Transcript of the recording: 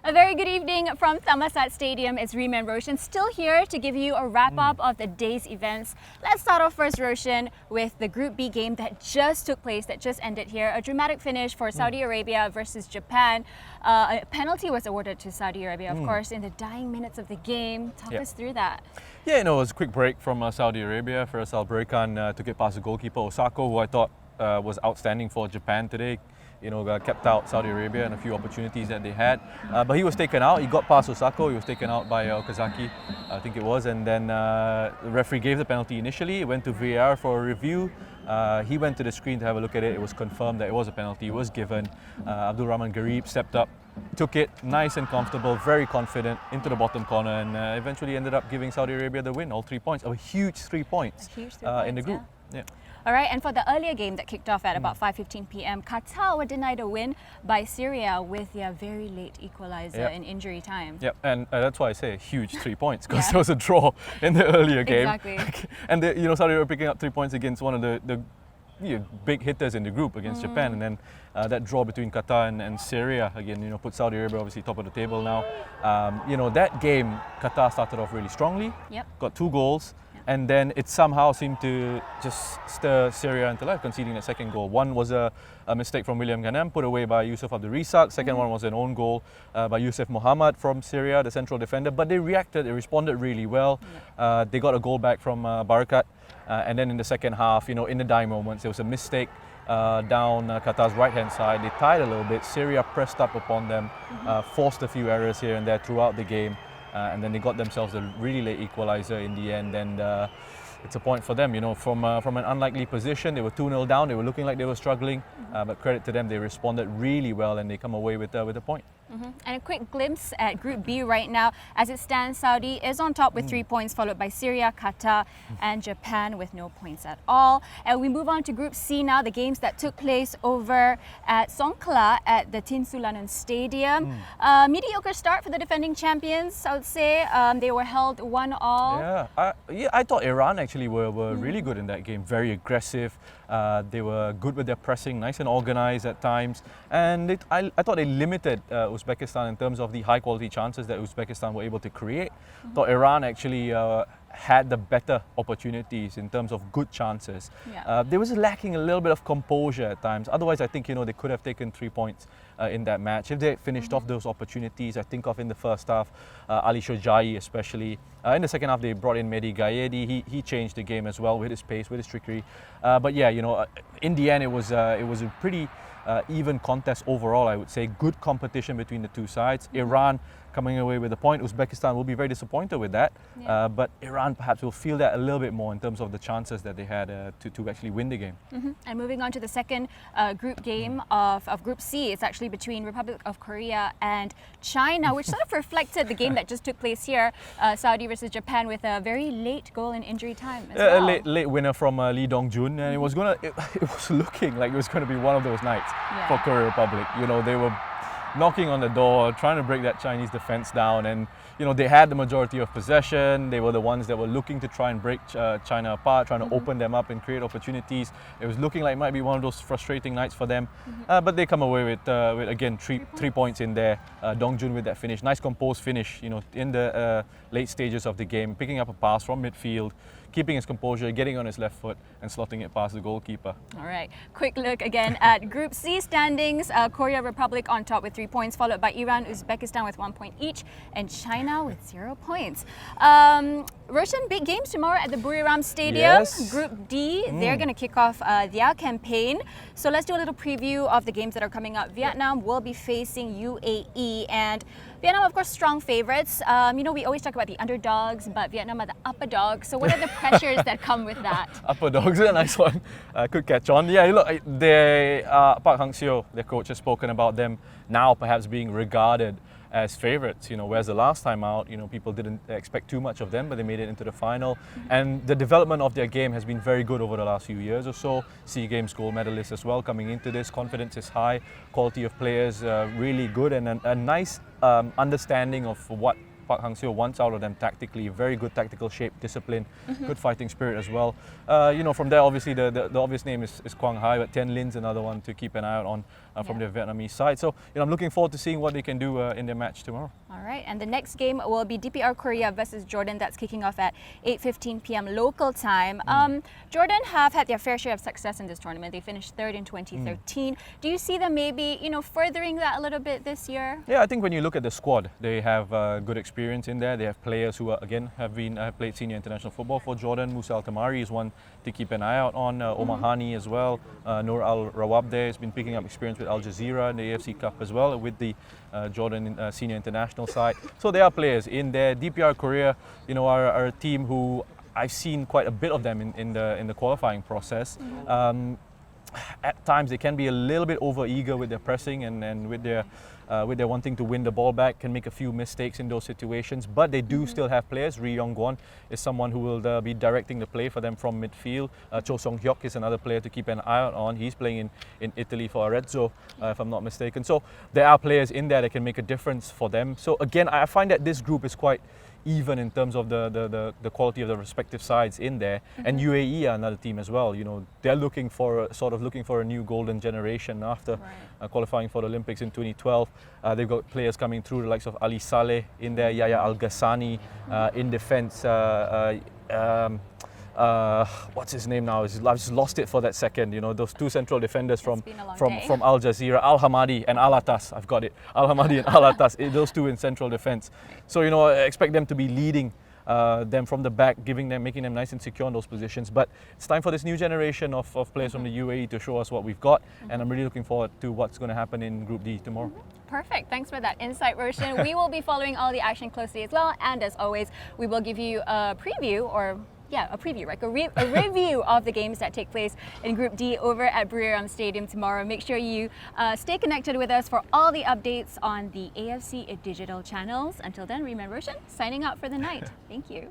A very good evening from Thammasat Stadium. It's Reem and Roshan still here to give you a wrap-up of the day's events. Let's start off first, Roshan, with the Group B game that just took place, that just ended here. A dramatic finish for Saudi Arabia versus Japan. A penalty was awarded to Saudi Arabia, of course, in the dying minutes of the game. Talk us through that. Yeah, it was a quick break from Saudi Arabia. First, Al-Burikan took it past the goalkeeper, Osako, who I thought was outstanding for Japan today. Kept out Saudi Arabia and a few opportunities that they had. But he was taken out. He got past Osako. He was taken out by Okazaki, I think it was. And then the referee gave the penalty initially. It went to VAR for a review. He went to the screen to have a look at it. It was confirmed that it was a penalty. It was given. Abdul Rahman Garib stepped up, took it nice and comfortable, very confident, into the bottom corner, and eventually ended up giving Saudi Arabia the win, all 3 points. A huge 3 points, in the group. Yeah. All right, and for the earlier game that kicked off at about 5:15 p.m, Qatar were denied a win by Syria with their very late equaliser in injury time. Yep, and that's why I say a huge 3 points, because there was a draw in the earlier game. Exactly. And Saudi Arabia picking up 3 points against one of the big hitters in the group against Japan, and then that draw between Qatar and Syria again, put Saudi Arabia obviously top of the table now. That game, Qatar started off really strongly, got 2 goals. And then it somehow seemed to just stir Syria into life, conceding the second goal. One was a mistake from William Ghanem, put away by Yusuf Abdul Razzaq. Second one was an own goal by Yusuf Mohammad from Syria, the central defender. But they reacted, they responded really well. They got a goal back from Barakat. And then in the second half, in the dying moments, there was a mistake down Qatar's right-hand side. They tied a little bit. Syria pressed up upon them, forced a few errors here and there throughout the game. And then they got themselves a really late equaliser in the end, and it's a point for them. From an unlikely position, they were 2-0 down. They were looking like they were struggling, but credit to them, they responded really well, and they come away with a point. And a quick glimpse at Group B right now. As it stands, Saudi is on top with 3 points, followed by Syria, Qatar and Japan with no points at all. And we move on to Group C now, the games that took place over at Songkhla at the Tin Sulanan Stadium. Mediocre start for the defending champions, I would say. They were held 1-1. I thought Iran actually were really good in that game, very aggressive. They were good with their pressing, nice and organised at times. And I thought they limited Uzbekistan in terms of the high quality chances that Uzbekistan were able to create. Thought Iran actually had the better opportunities in terms of good chances. They was lacking a little bit of composure at times. Otherwise, I think they could have taken 3 points in that match if they had finished off those opportunities. I think of in the first half, Ali Shojai especially. In the second half, they brought in Mehdi Gayedi. He changed the game as well with his pace, with his trickery. But yeah, in the end, it was a pretty even contest overall, I would say. Good competition between the two sides. Iran coming away with a point. Uzbekistan will be very disappointed with that. But Iran perhaps will feel that a little bit more in terms of the chances that they had to actually win the game. And moving on to the second group game of Group C, it's actually between Republic of Korea and China, which sort of reflected the game that just took place here, Saudi versus Japan, with a very late goal in injury time as well. A late winner from Lee Dong-jun, and it was looking like it was going to be one of those nights for Korea Republic. They were knocking on the door, trying to break that Chinese defense down, and they had the majority of possession. They were the ones that were looking to try and break China apart, trying to open them up and create opportunities. It was looking like it might be one of those frustrating nights for them, but they come away with again 3 points in there. Dong-jun with that finish, nice composed finish, in the late stages of the game, picking up a pass from midfield, keeping his composure, getting on his left foot and slotting it past the goalkeeper. All right, quick look again at Group C standings. Korea Republic on top with 3 points, followed by Iran, Uzbekistan with 1 point each, and China with 0 points. Roshan, big games tomorrow at the Buriram Stadium. Group D, they're going to kick off their campaign. So let's do a little preview of the games that are coming up. Vietnam will be facing UAE, and Vietnam, of course, strong favourites. We always talk about the underdogs, but Vietnam are the upper dogs. So what are the pressures that come with that? Upper dogs, a nice one. Could catch on. Yeah, look, Park Hang-seo, their coach, has spoken about them now perhaps being regarded as favourites, whereas the last time out, people didn't expect too much of them, but they made it into the final. And the development of their game has been very good over the last few years or so. SEA Games gold medalists as well coming into this. Confidence is high, quality of players really good, and a nice understanding of what Park Hang-seo wants out of them tactically. Very good tactical shape, discipline, good fighting spirit as well. From there, obviously, the obvious name is Quang Hai, but Tien Lin's another one to keep an eye out on from the Vietnamese side. So, I'm looking forward to seeing what they can do in their match tomorrow. All right, and the next game will be DPR Korea versus Jordan. That's kicking off at 8:15 p.m. local time. Jordan have had their fair share of success in this tournament. They finished third in 2013. Do you see them maybe, furthering that a little bit this year? Yeah, I think when you look at the squad, they have good experience in there. They have players who, have played senior international football for Jordan. Musa Al-Tamari is one to keep an eye out on. Omar Hani as well. Noor Al-Rawabdeh has been picking up experience with Al Jazeera in the AFC Cup as well, with the Jordan senior international side. So there are players in there. DPR Korea, are a team who I've seen quite a bit of them in the qualifying process. At times they can be a little bit over eager with their pressing and with their wanting to win the ball back, can make a few mistakes in those situations, but they do still have players. Ri Yong-gwon is someone who will be directing the play for them from midfield. Cho Song-hyuk is another player to keep an eye out on. He's playing in Italy for Arezzo, if I'm not mistaken. So there are players in there that can make a difference for them. So again, I find that this group is quite even in terms of the quality of the respective sides in there. And UAE are another team as well. They're looking for a new golden generation after qualifying for the Olympics in 2012. They've got players coming through, the likes of Ali Saleh in there, Yahya Al Ghassani in defence. What's his name now? I've just lost it for that second. Those two central defenders from Al Jazeera, Al Hamadi and Al Atas. I've got it. Al Hamadi and Al Atas. Those two in central defence. So I expect them to be leading them from the back, making them nice and secure in those positions. But it's time for this new generation of players from the UAE to show us what we've got, and I'm really looking forward to what's going to happen in Group D tomorrow. Perfect. Thanks for that insight, Roshan. We will be following all the action closely as well, and as always, we will give you a preview a review of the games that take place in Group D over at Buriram Stadium tomorrow. Make sure you stay connected with us for all the updates on the AFC digital channels. Until then, Rima and Roshan signing out for the night. Thank you.